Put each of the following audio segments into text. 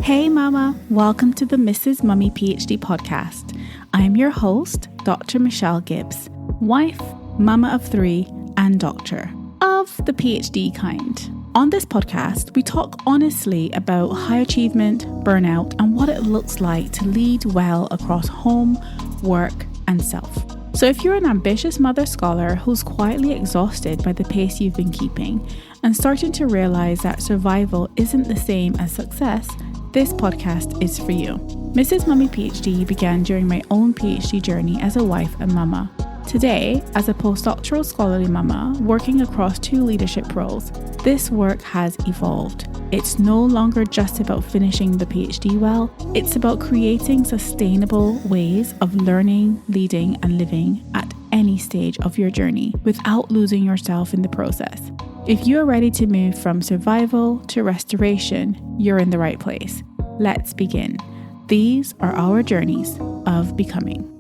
Hey Mama, welcome to the Mrs. Mummy PhD podcast. I'm your host, Dr. Michelle Gibbs, wife, mama of 3, and doctor of the PhD kind. On this podcast, we talk honestly about high achievement, burnout, and what it looks like to lead well across home, work, and self. So if you're an ambitious mother scholar who's quietly exhausted by the pace you've been keeping and starting to realize that survival isn't the same as success, this podcast is for you. Mrs. Mummy PhD began during my own PhD journey as a wife and mama. Today, as a postdoctoral scholarly mama working across 2 leadership roles, this work has evolved. It's no longer just about finishing the PhD well, it's about creating sustainable ways of learning, leading, and living at any stage of your journey without losing yourself in the process. If you are ready to move from survival to restoration, you're in the right place. Let's begin. These are our journeys of becoming.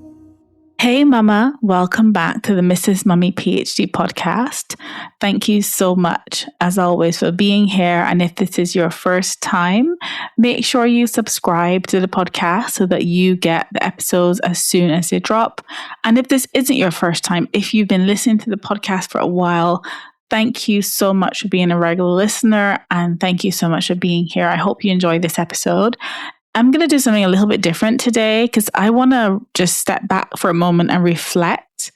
Hey Mama, welcome back to the Mrs. Mummy PhD podcast. Thank you so much, as always, for being here. And if this is your first time, make sure you subscribe to the podcast so that you get the episodes as soon as they drop. And if this isn't your first time, if you've been listening to the podcast for a while, thank you so much for being a regular listener, and thank you so much for being here. I hope you enjoyed this episode. I'm going to do something a little bit different today because I want to just step back for a moment and reflect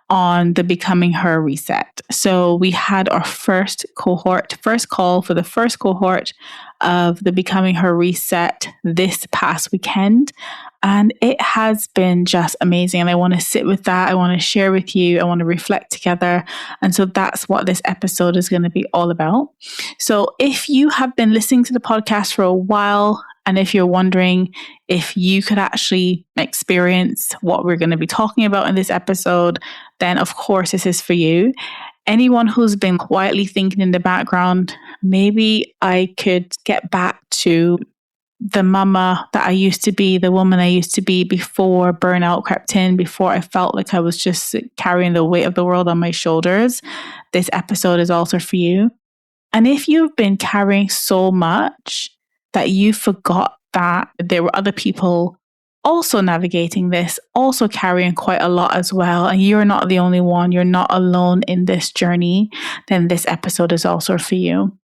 on the Becoming Her reset. So we had our first call for the first cohort of the Becoming Her reset this past weekend. And it has been just amazing. And I want to sit with that. I want to share with you. I want to reflect together. And so that's what this episode is going to be all about. So if you have been listening to the podcast for a while, and if you're wondering if you could actually experience what we're going to be talking about in this episode, then of course this is for you. Anyone who's been quietly thinking in the background, maybe I could get back to the mama that I used to be, the woman I used to be before burnout crept in, before I felt like I was just carrying the weight of the world on my shoulders. This episode is also for you. And if you've been carrying so much that you forgot that there were other people also navigating this, also carrying quite a lot as well, and you're not the only one, you're not alone in this journey, then this episode is also for you.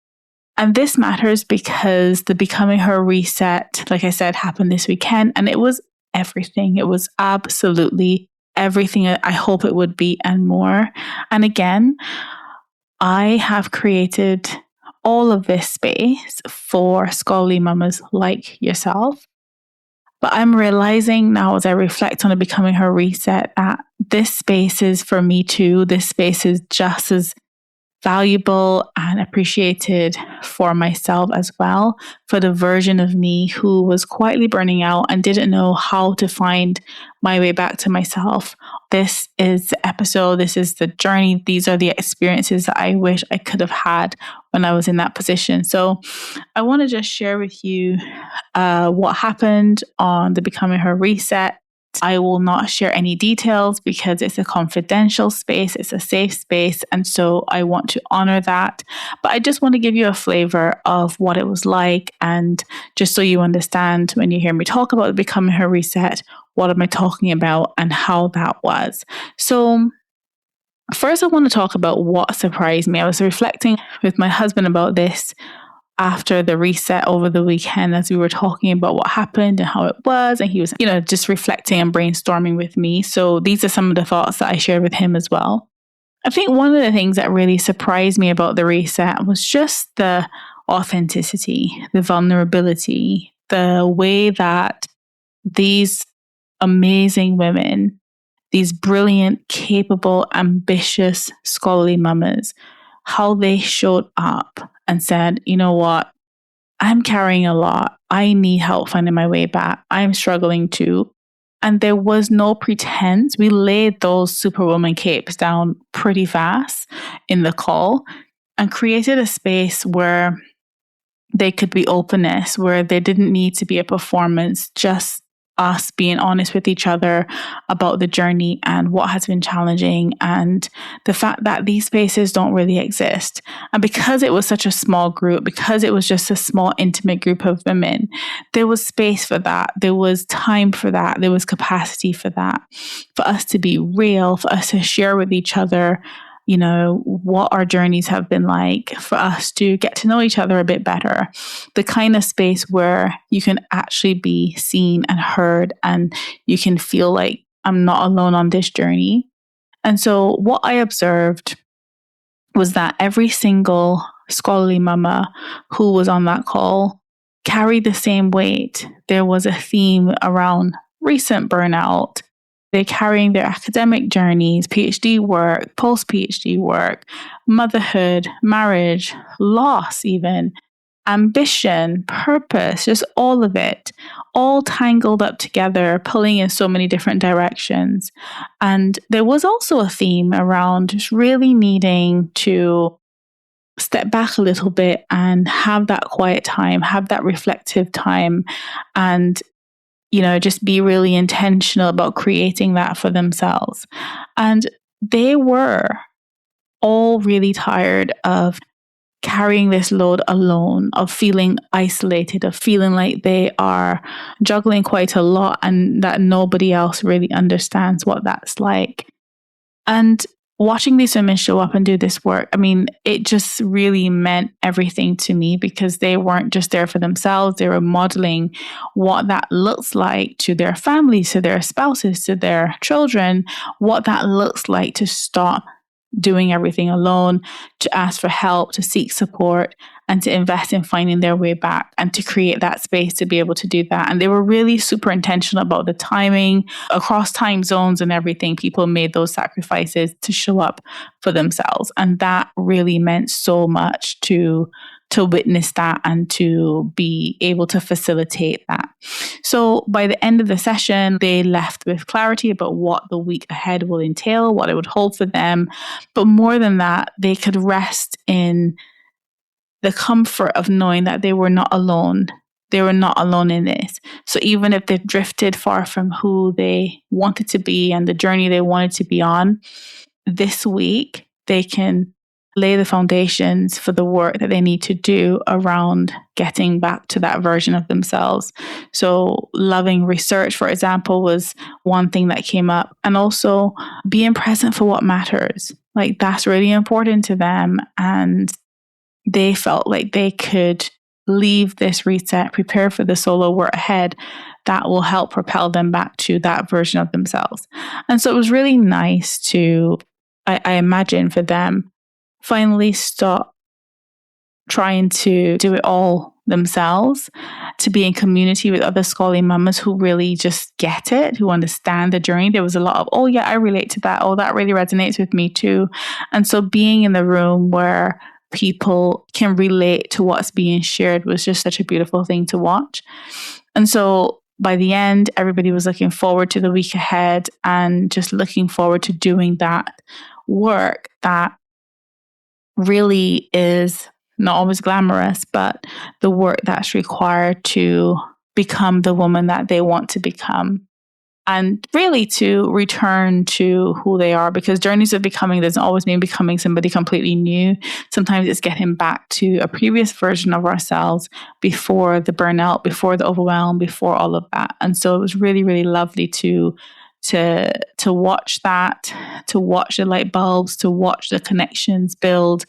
And this matters because the Becoming Her reset, like I said, happened this weekend, and it was everything. It was absolutely everything I hope it would be and more. And again, I have created all of this space for scholarly mamas like yourself. But I'm realizing now as I reflect on the Becoming Her reset that this space is for me too. This space is just as valuable and appreciated for myself as well, for the version of me who was quietly burning out and didn't know how to find my way back to myself. This is the episode, this is the journey, these are the experiences that I wish I could have had when I was in that position. So I want to just share with you what happened on the Becoming Her reset. I will not share any details because it's a confidential space, it's a safe space, and so I want to honor that. But I just want to give you a flavor of what it was like, and just so you understand when you hear me talk about Becoming Her reset, what am I talking about and how that was. So first I want to talk about what surprised me. I was reflecting with my husband about this after the reset over the weekend as we were talking about what happened and how it was, and he was, just reflecting and brainstorming with me. So these are some of the thoughts that I shared with him as well. I think one of the things that really surprised me about the reset was just the authenticity, the vulnerability, the way that these amazing women, these brilliant, capable, ambitious, scholarly mamas, how they showed up and said, you know what, I'm carrying a lot. I need help finding my way back. I'm struggling too. And there was no pretense. We laid those superwoman capes down pretty fast in the call and created a space where they could be openness, where there didn't need to be a performance, just us being honest with each other about the journey and what has been challenging, and the fact that these spaces don't really exist. And because it was such a small group, because it was just a small, intimate group of women, there was space for that. There was time for that. There was capacity for that, for us to be real, for us to share with each other, what our journeys have been like, for us to get to know each other a bit better. The kind of space where you can actually be seen and heard, and you can feel like I'm not alone on this journey. And so what I observed was that every single scholarly mama who was on that call carried the same weight. There was a theme around recent burnout. They're carrying their academic journeys, PhD work, post-PhD work, motherhood, marriage, loss even, ambition, purpose, just all of it, all tangled up together, pulling in so many different directions. And there was also a theme around just really needing to step back a little bit and have that quiet time, have that reflective time, and just be really intentional about creating that for themselves. And they were all really tired of carrying this load alone, of feeling isolated, of feeling like they are juggling quite a lot and that nobody else really understands what that's like. And watching these women show up and do this work, it just really meant everything to me, because they weren't just there for themselves. They were modeling what that looks like to their families, to their spouses, to their children, what that looks like to stop doing everything alone, to ask for help, to seek support, and to invest in finding their way back, and to create that space to be able to do that. And they were really super intentional about the timing across time zones and everything. People made those sacrifices to show up for themselves. And that really meant so much to witness that and to be able to facilitate that. So by the end of the session, they left with clarity about what the week ahead will entail, what it would hold for them. But more than that, they could rest in the comfort of knowing that they were not alone. They were not alone in this. So even if they drifted far from who they wanted to be and the journey they wanted to be on, this week they can lay the foundations for the work that they need to do around getting back to that version of themselves. So loving research, for example, was one thing that came up. And also being present for what matters. Like, that's really important to them. And they felt like they could leave this reset, prepare for the solo work ahead that will help propel them back to that version of themselves. And so it was really nice to, I imagine, for them, finally stop trying to do it all themselves, to be in community with other scholarly mamas who really just get it, who understand the journey. There was a lot of, oh yeah, I relate to that. Oh, that really resonates with me too. And so being in the room where people can relate to what's being shared was just such a beautiful thing to watch. And so by the end, everybody was looking forward to the week ahead and just looking forward to doing that work that really is not always glamorous, but the work that's required to become the woman that they want to become. And really to return to who they are, because journeys of becoming doesn't always mean becoming somebody completely new. Sometimes it's getting back to a previous version of ourselves before the burnout, before the overwhelm, before all of that. And so it was really, really lovely to watch that, to watch the light bulbs, to watch the connections build,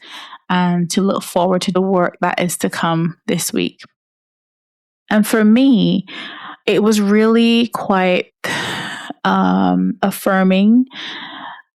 and to look forward to the work that is to come this week. And for me, it was really quite affirming.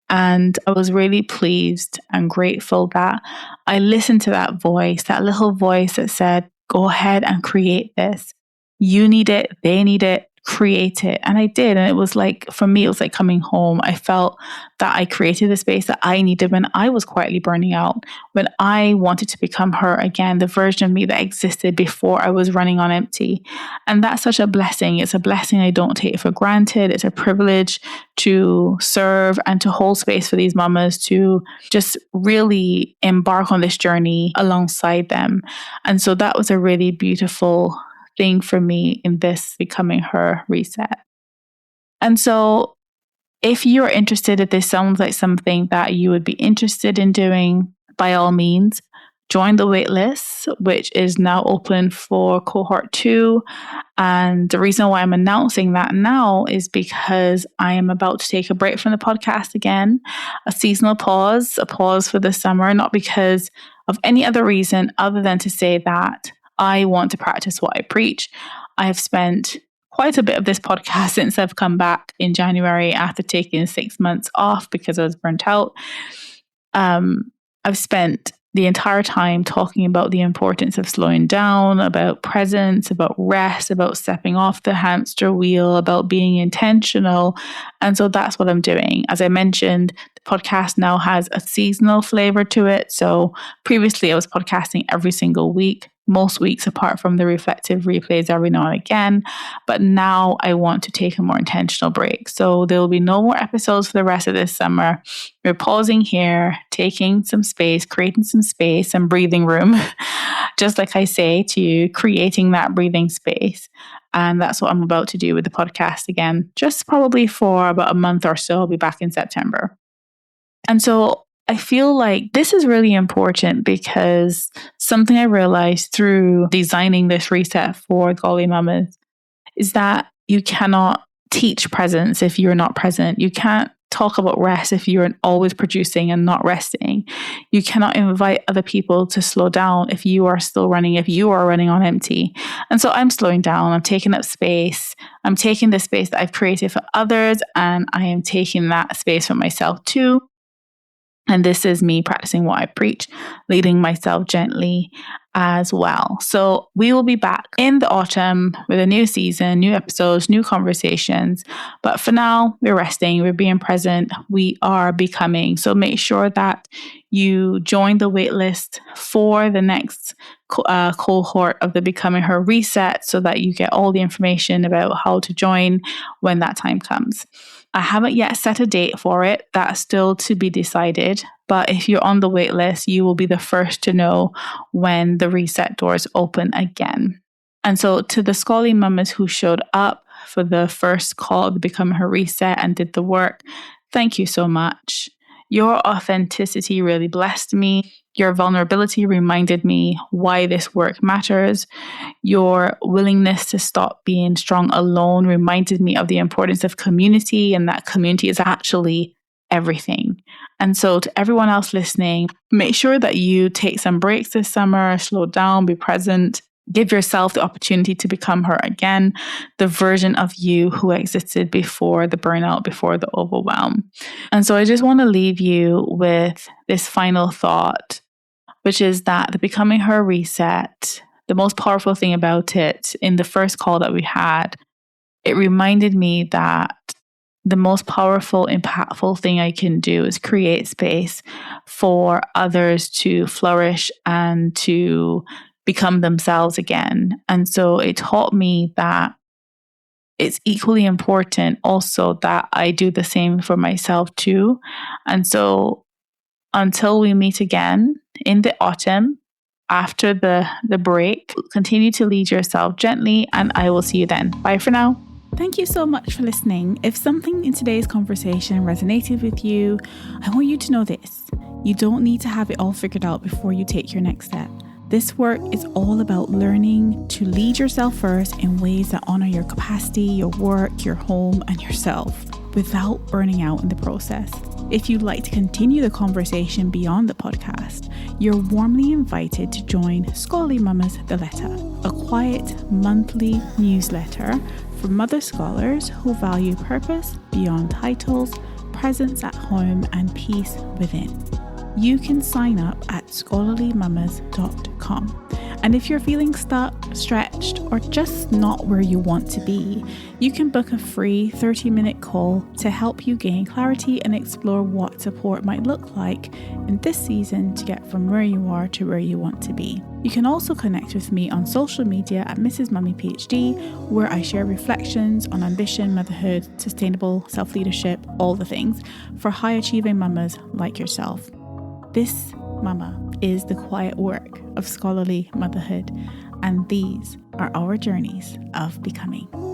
And I was really pleased and grateful that I listened to that voice, that little voice that said, go ahead and create this. You need it. They need it. Create it. And I did. And it was like, for me, it was like coming home. I felt that I created the space that I needed when I was quietly burning out, when I wanted to become her again, the version of me that existed before I was running on empty. And that's such a blessing. It's a blessing I don't take for granted. It's a privilege to serve and to hold space for these mamas, to just really embark on this journey alongside them. And so that was a really beautiful thing for me in this Becoming Her reset. And so if you're interested, if this sounds like something that you would be interested in doing, by all means, join the waitlist, which is now open for cohort 2. And the reason why I'm announcing that now is because I am about to take a break from the podcast again, a seasonal pause, a pause for the summer, not because of any other reason other than to say that I want to practice what I preach. I have spent quite a bit of this podcast since I've come back in January after taking 6 months off because I was burnt out. I've spent the entire time talking about the importance of slowing down, about presence, about rest, about stepping off the hamster wheel, about being intentional. And so that's what I'm doing. As I mentioned, the podcast now has a seasonal flavor to it. So previously I was podcasting every single week, most weeks apart from the reflective replays every now and again. But now I want to take a more intentional break. So there will be no more episodes for the rest of this summer. We're pausing here, taking some space, creating some space and breathing room. Just like I say to you, creating that breathing space. And that's what I'm about to do with the podcast again, just probably for about a month or so. I'll be back in September. And so I feel like this is really important because something I realized through designing this reset for Golly Mamas is that you cannot teach presence if you're not present. You can't talk about rest if you're always producing and not resting. You cannot invite other people to slow down if you are still running, if you are running on empty. And so I'm slowing down. I'm taking up space. I'm taking the space that I've created for others, and I am taking that space for myself too. And this is me practicing what I preach, leading myself gently as well. So we will be back in the autumn with a new season, new episodes, new conversations. But for now, we're resting, we're being present, we are becoming. So make sure that you join the waitlist for the next cohort of the Becoming Her reset so that you get all the information about how to join when that time comes. I haven't yet set a date for it. That's still to be decided. But if you're on the wait list, you will be the first to know when the reset doors open again. And so to the Scholarly Mamas who showed up for the first call of the Becoming Her reset and did the work, thank you so much. Your authenticity really blessed me. Your vulnerability reminded me why this work matters. Your willingness to stop being strong alone reminded me of the importance of community, and that community is actually everything. And so to everyone else listening, make sure that you take some breaks this summer, slow down, be present. Give yourself the opportunity to become her again, the version of you who existed before the burnout, before the overwhelm. And so I just want to leave you with this final thought, which is that the Becoming Her reset, the most powerful thing about it in the first call that we had, it reminded me that the most powerful, impactful thing I can do is create space for others to flourish and to become themselves again. And so it taught me that it's equally important also that I do the same for myself too. And so until we meet again in the autumn, after the break, continue to lead yourself gently, and I will see you then. Bye for now. Thank you so much for listening. If something in today's conversation resonated with you, I want you to know this. You don't need to have it all figured out before you take your next step. This work is all about learning to lead yourself first in ways that honor your capacity, your work, your home, and yourself without burning out in the process. If you'd like to continue the conversation beyond the podcast, you're warmly invited to join Scholarly Mamas The Letter, a quiet monthly newsletter for mother scholars who value purpose beyond titles, presence at home, and peace within. You can sign up at scholarlymamas.com. And if you're feeling stuck, stretched, or just not where you want to be, you can book a free 30-minute call to help you gain clarity and explore what support might look like in this season to get from where you are to where you want to be. You can also connect with me on social media at Mrs. Mummy PhD, where I share reflections on ambition, motherhood, sustainable self-leadership, all the things for high-achieving mamas like yourself. This, mama, is the quiet work of scholarly motherhood. and these are our journeys of becoming.